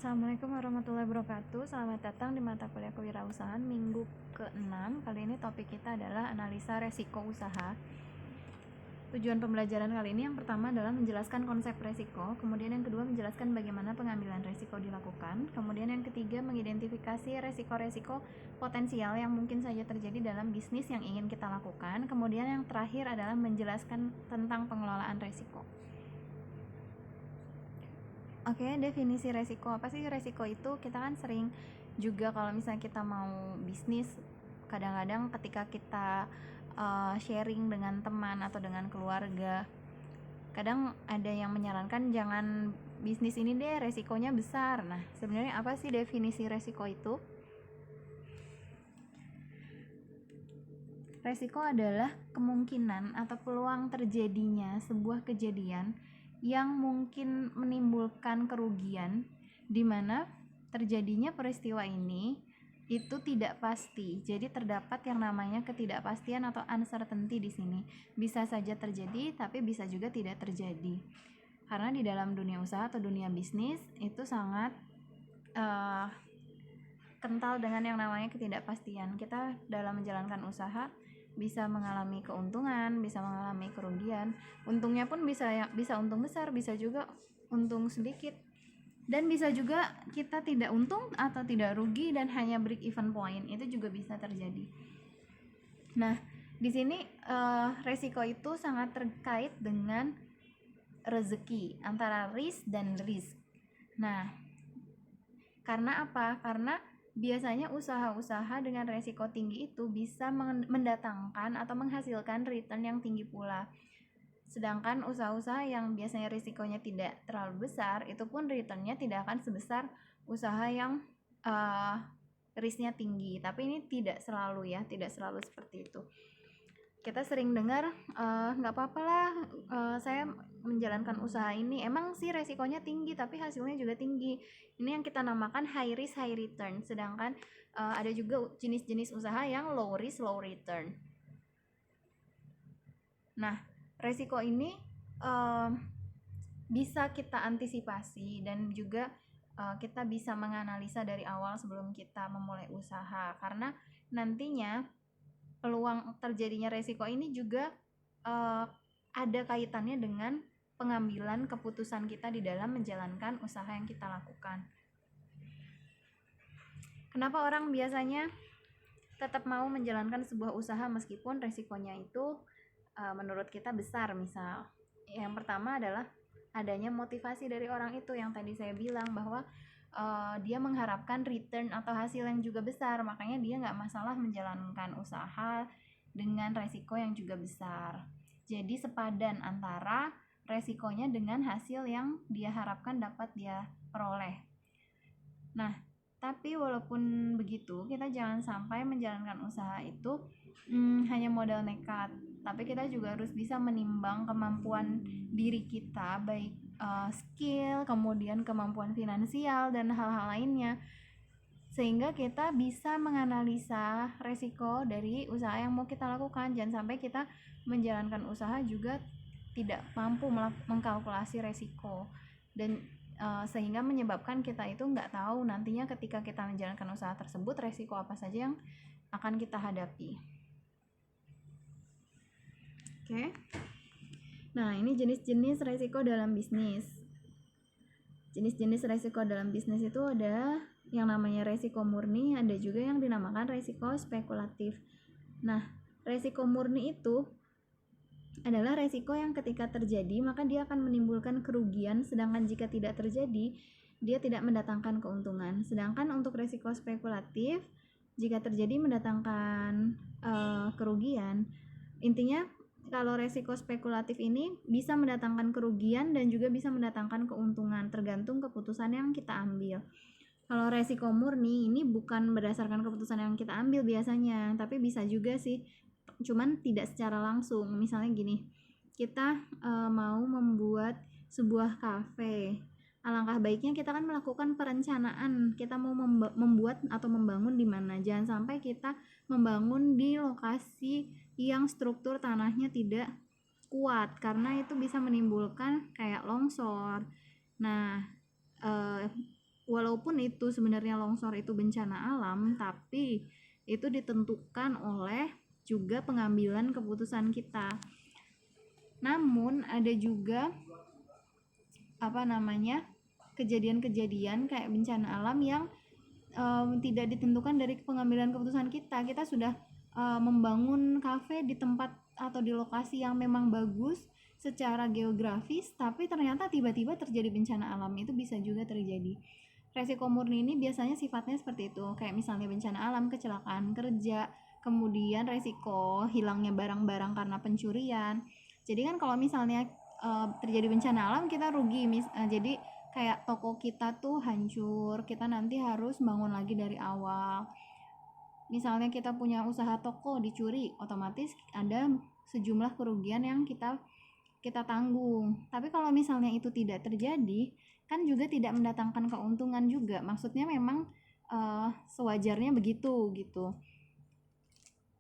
Assalamualaikum warahmatullahi wabarakatuh. Selamat datang di mata kuliah kewirausahaan minggu ke-6. Kali ini topik kita adalah analisa resiko usaha. Tujuan pembelajaran kali ini yang pertama adalah menjelaskan konsep resiko, kemudian yang kedua menjelaskan bagaimana pengambilan resiko dilakukan, kemudian yang ketiga mengidentifikasi resiko-resiko potensial yang mungkin saja terjadi dalam bisnis yang ingin kita lakukan, kemudian yang terakhir adalah menjelaskan tentang pengelolaan resiko. Oke, definisi resiko. Apa sih resiko itu? Kita kan sering juga kalau misalnya kita mau bisnis, kadang-kadang ketika kita sharing dengan teman atau dengan keluarga, kadang ada yang menyarankan jangan bisnis ini deh, resikonya besar. Nah, sebenarnya apa sih definisi resiko itu? Resiko adalah kemungkinan atau peluang terjadinya sebuah kejadian yang mungkin menimbulkan kerugian, di mana terjadinya peristiwa ini itu tidak pasti. Jadi terdapat yang namanya ketidakpastian atau uncertainty di sini. Bisa saja terjadi, tapi bisa juga tidak terjadi. Karena di dalam dunia usaha atau dunia bisnis itu sangat kental dengan yang namanya ketidakpastian. Kita dalam menjalankan usaha bisa mengalami keuntungan, bisa mengalami kerugian. Untungnya pun bisa untung besar, bisa juga untung sedikit. Dan bisa juga kita tidak untung atau tidak rugi dan hanya break even point. Itu juga bisa terjadi. Nah, di sini resiko itu sangat terkait dengan rezeki, antara risk dan risk. Nah, karena apa? Karena biasanya usaha-usaha dengan resiko tinggi itu bisa mendatangkan atau menghasilkan return yang tinggi pula. Sedangkan usaha-usaha yang biasanya risikonya tidak terlalu besar, itu pun returnnya tidak akan sebesar usaha yang risknya tinggi. Tapi ini tidak selalu ya, tidak selalu seperti itu. Kita sering dengar nggak apa-apa lah, saya menjalankan usaha ini emang sih resikonya tinggi tapi hasilnya juga tinggi. Ini yang kita namakan high risk high return. Sedangkan ada juga jenis-jenis usaha yang low risk low return. Nah, resiko ini bisa kita antisipasi dan juga kita bisa menganalisa dari awal sebelum kita memulai usaha, karena nantinya peluang terjadinya resiko ini juga ada kaitannya dengan pengambilan keputusan kita di dalam menjalankan usaha yang kita lakukan. Kenapa orang biasanya tetap mau menjalankan sebuah usaha meskipun resikonya itu menurut kita besar? Misal, yang pertama adalah adanya motivasi dari orang itu yang tadi saya bilang bahwa dia mengharapkan return atau hasil yang juga besar, makanya dia nggak masalah menjalankan usaha dengan resiko yang juga besar. Jadi sepadan antara resikonya dengan hasil yang dia harapkan dapat dia peroleh. Nah, tapi walaupun begitu, kita jangan sampai menjalankan usaha itu hanya modal nekat, tapi kita juga harus bisa menimbang kemampuan diri kita, baik skill, kemudian kemampuan finansial dan hal-hal lainnya, sehingga kita bisa menganalisa resiko dari usaha yang mau kita lakukan. Jangan sampai kita menjalankan usaha juga tidak mampu mengkalkulasi resiko, dan sehingga menyebabkan kita itu nggak tahu nantinya ketika kita menjalankan usaha tersebut resiko apa saja yang akan kita hadapi. Oke. Nah, ini jenis-jenis resiko dalam bisnis. Jenis-jenis resiko dalam bisnis itu ada yang namanya resiko murni, ada juga yang dinamakan resiko spekulatif. Nah, resiko murni itu adalah resiko yang ketika terjadi maka dia akan menimbulkan kerugian, sedangkan jika tidak terjadi dia tidak mendatangkan keuntungan. Sedangkan untuk resiko spekulatif, jika terjadi mendatangkan kerugian. Intinya kalau resiko spekulatif ini bisa mendatangkan kerugian dan juga bisa mendatangkan keuntungan, tergantung keputusan yang kita ambil. Kalau resiko murni ini bukan berdasarkan keputusan yang kita ambil biasanya, tapi bisa juga sih, cuman tidak secara langsung. Misalnya gini, kita mau membuat sebuah kafe. Alangkah baiknya kita kan melakukan perencanaan, kita mau membuat atau membangun di mana. Jangan sampai kita membangun di lokasi yang struktur tanahnya tidak kuat, karena itu bisa menimbulkan kayak longsor. Nah, walaupun itu sebenarnya longsor itu bencana alam, tapi itu ditentukan oleh juga pengambilan keputusan kita. Namun ada juga kejadian-kejadian kayak bencana alam yang tidak ditentukan dari pengambilan keputusan kita. Kita sudah membangun kafe di tempat atau di lokasi yang memang bagus secara geografis, tapi ternyata tiba-tiba terjadi bencana alam. Itu bisa juga terjadi. Resiko murni ini biasanya sifatnya seperti itu, kayak misalnya bencana alam, kecelakaan kerja, kemudian resiko hilangnya barang-barang karena pencurian. Jadi kan kalau misalnya terjadi bencana alam, kita rugi, jadi kayak toko kita tuh hancur, kita nanti harus bangun lagi dari awal. Misalnya kita punya usaha toko dicuri, otomatis ada sejumlah kerugian yang kita tanggung. Tapi kalau misalnya itu tidak terjadi, kan juga tidak mendatangkan keuntungan juga. Maksudnya memang sewajarnya begitu gitu.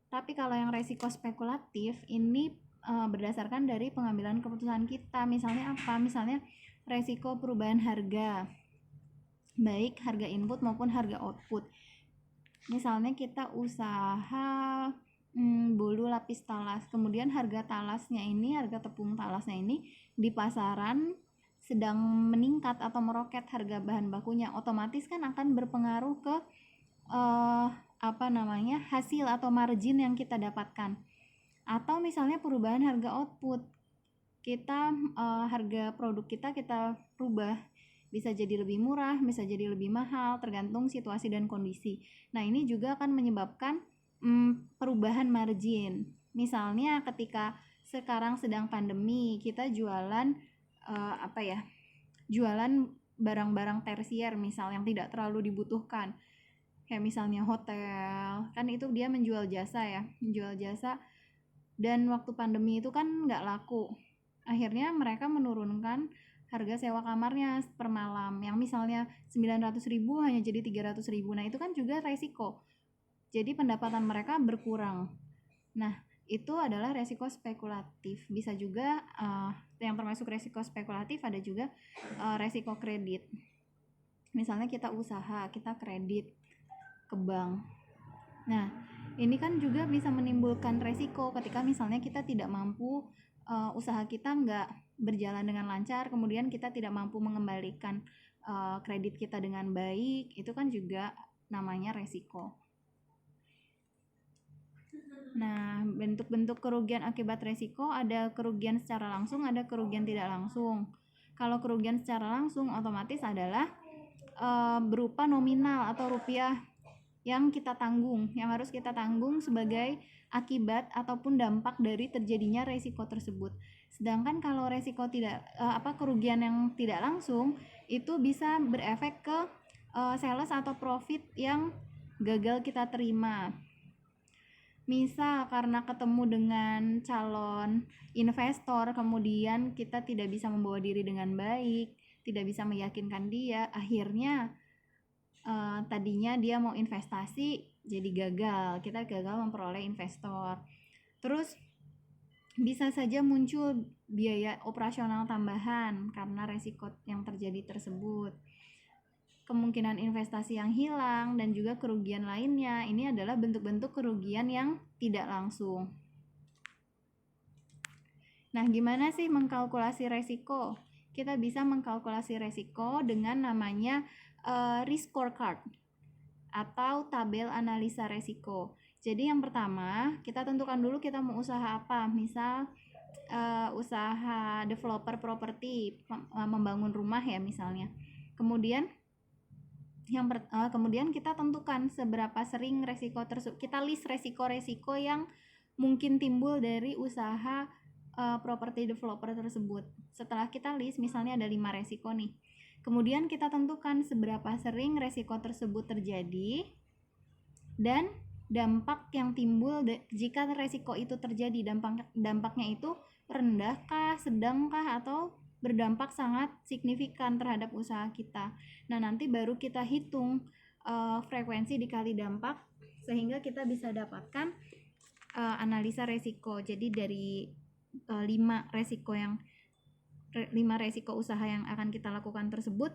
Tapi kalau yang resiko spekulatif ini berdasarkan dari pengambilan keputusan kita. Misalnya apa? Misalnya resiko perubahan harga, baik harga input maupun harga output. Misalnya kita usaha bolu lapis talas, kemudian harga talasnya ini, harga tepung talasnya ini di pasaran sedang meningkat atau meroket harga bahan bakunya, otomatis kan akan berpengaruh ke hasil atau margin yang kita dapatkan. Atau misalnya perubahan harga output, kita harga produk kita rubah, bisa jadi lebih murah, bisa jadi lebih mahal, tergantung situasi dan kondisi. Nah, ini juga akan menyebabkan perubahan margin. Misalnya ketika sekarang sedang pandemi, kita jualan jualan barang-barang tersier misal yang tidak terlalu dibutuhkan, kayak misalnya hotel, kan itu dia menjual jasa dan waktu pandemi itu kan nggak laku. Akhirnya mereka menurunkan harga sewa kamarnya per malam, yang misalnya 900.000 hanya jadi 300.000. Nah, itu kan juga resiko. Jadi pendapatan mereka berkurang. Nah, itu adalah resiko spekulatif. Bisa juga yang termasuk resiko spekulatif ada juga resiko kredit. Misalnya kita usaha, kita kredit ke bank. Nah, ini kan juga bisa menimbulkan resiko ketika misalnya kita tidak mampu, usaha kita nggak berjalan dengan lancar, kemudian kita tidak mampu mengembalikan kredit kita dengan baik, itu kan juga namanya resiko. Nah, bentuk-bentuk kerugian akibat resiko ada kerugian secara langsung, ada kerugian tidak langsung. Kalau kerugian secara langsung otomatis adalah berupa nominal atau rupiah yang kita tanggung, yang harus kita tanggung sebagai akibat ataupun dampak dari terjadinya resiko tersebut. Sedangkan kalau resiko kerugian yang tidak langsung itu bisa berefek ke sales atau profit yang gagal kita terima. Misal karena ketemu dengan calon investor, kemudian kita tidak bisa membawa diri dengan baik, tidak bisa meyakinkan dia, akhirnya tadinya dia mau investasi jadi gagal, kita gagal memperoleh investor. Terus bisa saja muncul biaya operasional tambahan karena resiko yang terjadi tersebut, kemungkinan investasi yang hilang, dan juga kerugian lainnya. Ini adalah bentuk-bentuk kerugian yang tidak langsung. Nah, gimana sih mengkalkulasi resiko? Kita bisa mengkalkulasi resiko dengan namanya risk scorecard atau tabel analisa resiko. Jadi yang pertama, kita tentukan dulu kita mau usaha apa. Misal usaha developer properti, membangun rumah ya misalnya. Kemudian kemudian kita tentukan seberapa sering resiko tersebut. Kita list resiko-resiko yang mungkin timbul dari usaha properti developer tersebut. Setelah kita list, misalnya ada 5 resiko nih. Kemudian kita tentukan seberapa sering resiko tersebut terjadi dan dampak yang timbul jika resiko itu terjadi. Dampaknya itu rendahkah, sedangkah, atau berdampak sangat signifikan terhadap usaha kita. Nah, nanti baru kita hitung frekuensi dikali dampak sehingga kita bisa dapatkan analisa resiko. Jadi dari 5 resiko usaha yang akan kita lakukan tersebut,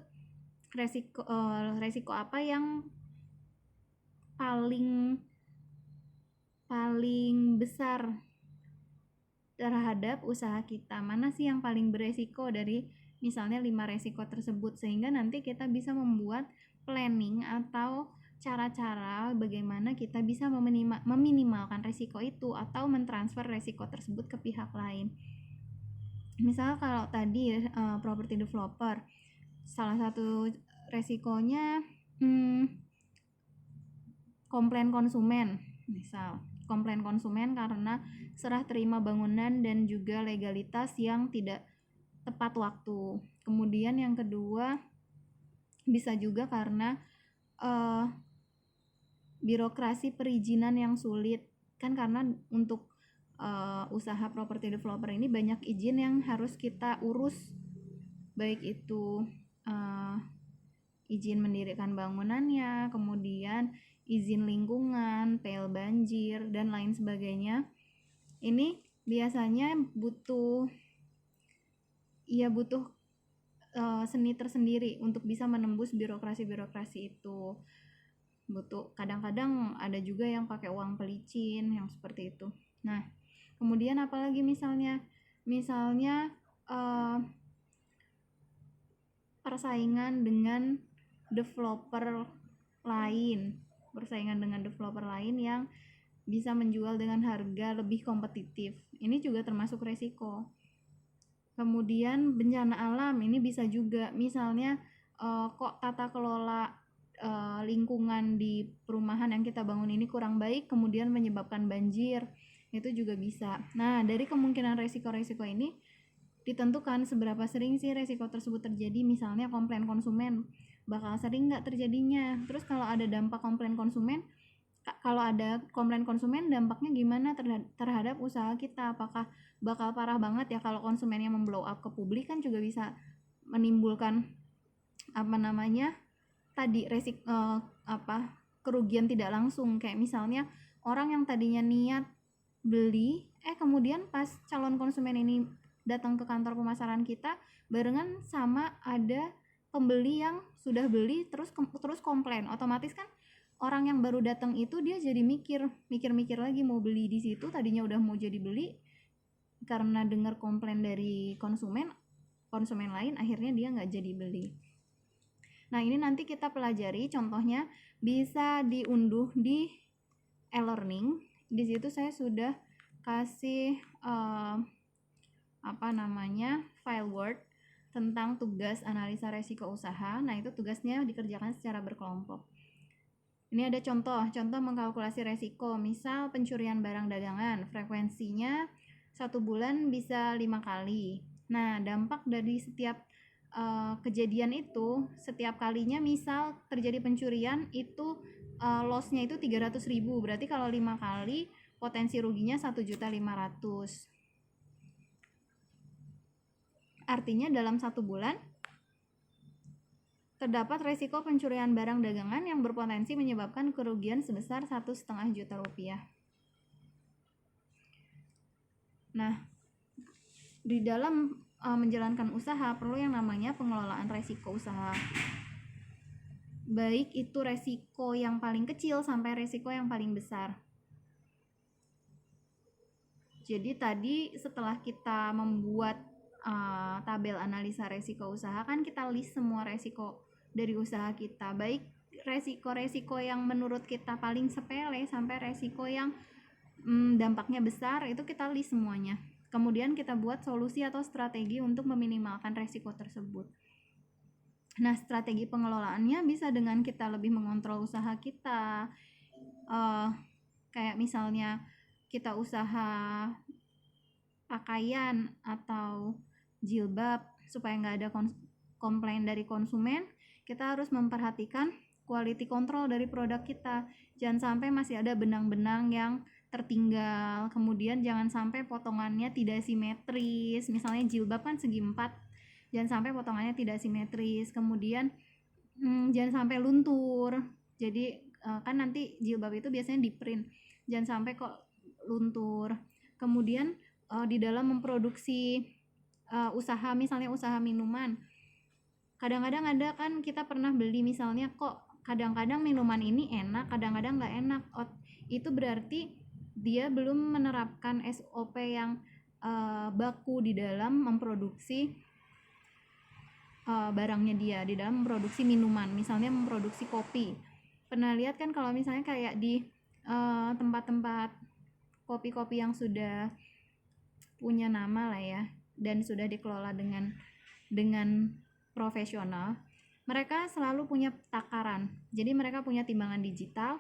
resiko apa yang paling besar terhadap usaha kita, mana sih yang paling beresiko dari misalnya 5 resiko tersebut, sehingga nanti kita bisa membuat planning atau cara-cara bagaimana kita bisa meminimalkan resiko itu atau mentransfer resiko tersebut ke pihak lain. Misal kalau tadi property developer, salah satu resikonya komplain konsumen, misal komplain konsumen karena serah terima bangunan dan juga legalitas yang tidak tepat waktu. Kemudian yang kedua bisa juga karena birokrasi perizinan yang sulit, kan karena untuk usaha property developer ini banyak izin yang harus kita urus, baik itu izin mendirikan bangunannya, kemudian izin lingkungan, PL banjir, dan lain sebagainya. Ini biasanya butuh seni tersendiri untuk bisa menembus birokrasi itu. Butuh, kadang-kadang ada juga yang pakai uang pelicin yang seperti itu. Nah, kemudian apalagi misalnya persaingan dengan developer lain yang bisa menjual dengan harga lebih kompetitif. Ini juga termasuk resiko. Kemudian bencana alam ini bisa juga, misalnya kok tata kelola lingkungan di perumahan yang kita bangun ini kurang baik, kemudian menyebabkan banjir, itu juga bisa. Nah, dari kemungkinan resiko-resiko ini ditentukan seberapa sering sih resiko tersebut terjadi. Misalnya komplain konsumen, bakal sering nggak terjadinya. Terus kalau ada dampak komplain konsumen, dampaknya gimana terhadap usaha kita, apakah bakal parah banget ya kalau konsumennya memblow up ke publik, kan juga bisa menimbulkan kerugian tidak langsung, kayak misalnya orang yang tadinya niat beli, kemudian pas calon konsumen ini datang ke kantor pemasaran kita barengan sama ada pembeli yang sudah beli terus komplain, otomatis kan orang yang baru datang itu dia jadi mikir lagi mau beli di situ, tadinya udah mau jadi beli, karena dengar komplain dari konsumen lain akhirnya dia nggak jadi beli. Nah, ini nanti kita pelajari, contohnya bisa diunduh di e-learning. Di situ saya sudah kasih file Word tentang tugas analisa resiko usaha. Nah, itu tugasnya dikerjakan secara berkelompok. Ini ada contoh mengkalkulasi resiko. Misal pencurian barang dagangan, frekuensinya 1 bulan bisa 5 kali. Nah, dampak dari setiap kejadian itu, setiap kalinya misal terjadi pencurian itu loss-nya itu 300.000, berarti kalau 5 kali potensi ruginya 1.500.000. Artinya dalam 1 bulan terdapat resiko pencurian barang dagangan yang berpotensi menyebabkan kerugian sebesar 1,5 juta rupiah. Nah, di dalam menjalankan usaha perlu yang namanya pengelolaan resiko usaha, baik itu resiko yang paling kecil sampai resiko yang paling besar. Jadi tadi setelah kita membuat tabel analisa resiko usaha, kan kita list semua resiko dari usaha kita, baik resiko-resiko yang menurut kita paling sepele sampai resiko yang dampaknya besar, itu kita list semuanya. Kemudian kita buat solusi atau strategi untuk meminimalkan resiko tersebut. Nah, strategi pengelolaannya bisa dengan kita lebih mengontrol usaha kita, kayak misalnya kita usaha pakaian atau jilbab, supaya nggak ada komplain dari konsumen, kita harus memperhatikan quality control dari produk kita. Jangan sampai masih ada benang-benang yang tertinggal, kemudian jangan sampai potongannya tidak simetris. Misalnya jilbab kan segi 4, jangan sampai potongannya tidak simetris. Kemudian jangan sampai luntur. Jadi kan nanti jilbab itu biasanya di print, jangan sampai kok luntur. Kemudian di dalam memproduksi usaha, misalnya usaha minuman, Kadang-kadang ada kan kita pernah beli misalnya, kok kadang-kadang minuman ini enak, kadang-kadang nggak enak. Itu berarti dia belum menerapkan SOP yang baku di dalam memproduksi barangnya dia, di dalam memproduksi minuman, misalnya memproduksi kopi. Pernah lihat kan kalau misalnya kayak di tempat-tempat kopi-kopi yang sudah punya nama lah ya, dan sudah dikelola dengan profesional, mereka selalu punya takaran. Jadi mereka punya timbangan digital.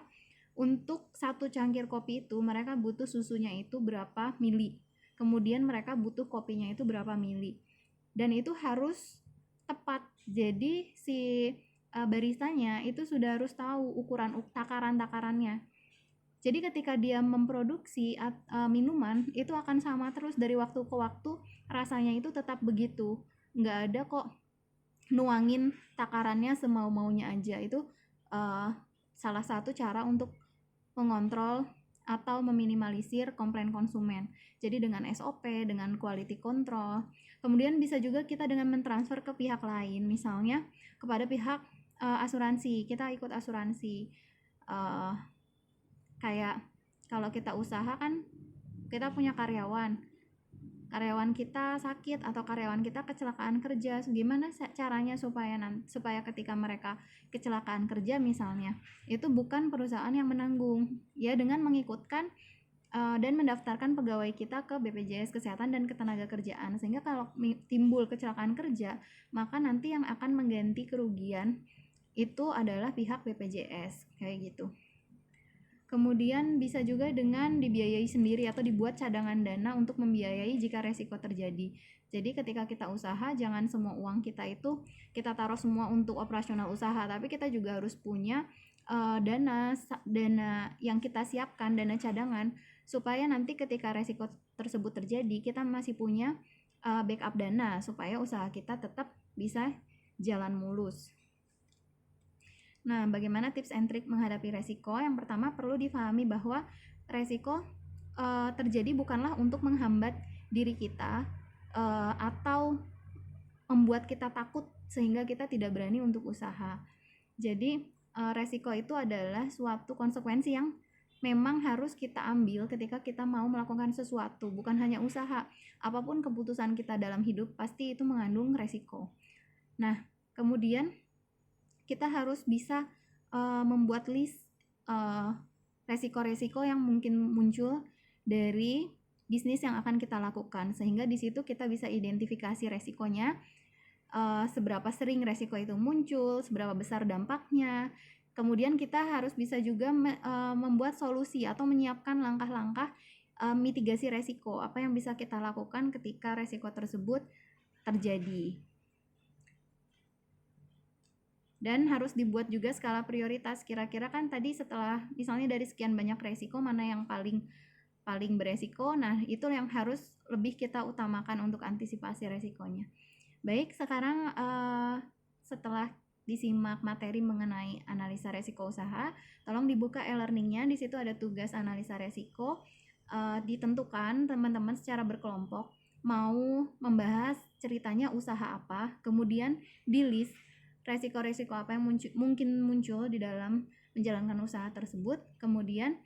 Untuk satu cangkir kopi itu mereka butuh susunya itu berapa mili, kemudian mereka butuh kopinya itu berapa mili, dan itu harus tepat. Jadi si baristanya itu sudah harus tahu ukuran takaran-takarannya. Jadi ketika dia memproduksi minuman itu akan sama terus dari waktu ke waktu, rasanya itu tetap begitu. Nggak ada kok nuangin takarannya semau-maunya aja. Itu salah satu cara untuk mengontrol atau meminimalisir komplain konsumen. Jadi dengan SOP, dengan quality control. Kemudian bisa juga kita dengan mentransfer ke pihak lain, misalnya kepada pihak asuransi. Kita ikut asuransi. Kayak kalau kita usaha kan kita punya karyawan kita sakit atau karyawan kita kecelakaan kerja, gimana caranya supaya ketika mereka kecelakaan kerja misalnya, itu bukan perusahaan yang menanggung, ya dengan mengikutkan dan mendaftarkan pegawai kita ke BPJS Kesehatan dan Ketenagakerjaan, sehingga kalau timbul kecelakaan kerja, maka nanti yang akan mengganti kerugian itu adalah pihak BPJS, kayak gitu. Kemudian bisa juga dengan dibiayai sendiri atau dibuat cadangan dana untuk membiayai jika resiko terjadi. Jadi ketika kita usaha, jangan semua uang kita itu kita taruh semua untuk operasional usaha, tapi kita juga harus punya dana yang kita siapkan, dana cadangan, supaya nanti ketika resiko tersebut terjadi, kita masih punya backup dana supaya usaha kita tetap bisa jalan mulus. Nah, bagaimana tips and trick menghadapi resiko? Yang pertama, perlu difahami bahwa resiko terjadi bukanlah untuk menghambat diri kita atau membuat kita takut sehingga kita tidak berani untuk usaha. Jadi, resiko itu adalah suatu konsekuensi yang memang harus kita ambil ketika kita mau melakukan sesuatu, bukan hanya usaha. Apapun keputusan kita dalam hidup, pasti itu mengandung resiko. Nah, kemudian kita harus bisa membuat list resiko-resiko yang mungkin muncul dari bisnis yang akan kita lakukan, sehingga di situ kita bisa identifikasi resikonya, seberapa sering resiko itu muncul, seberapa besar dampaknya. Kemudian kita harus bisa juga membuat solusi atau menyiapkan langkah-langkah mitigasi resiko, apa yang bisa kita lakukan ketika resiko tersebut terjadi. Dan harus dibuat juga skala prioritas. Kira-kira kan tadi setelah misalnya dari sekian banyak resiko, mana yang paling beresiko, nah itu yang harus lebih kita utamakan untuk antisipasi resikonya. Baik, sekarang setelah disimak materi mengenai analisa resiko usaha, tolong dibuka e-learningnya. Di situ ada tugas analisa resiko. Ditentukan teman-teman secara berkelompok mau membahas ceritanya usaha apa, kemudian di list resiko-resiko apa yang mungkin muncul di dalam menjalankan usaha tersebut, kemudian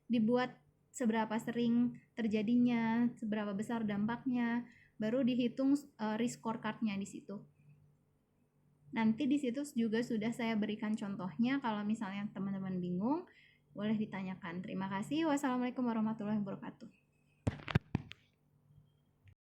dibuat seberapa sering terjadinya, seberapa besar dampaknya, baru dihitung risk scorecard-nya di situ. Nanti di situ juga sudah saya berikan contohnya. Kalau misalnya teman-teman bingung, boleh ditanyakan. Terima kasih. Wassalamualaikum warahmatullahi wabarakatuh.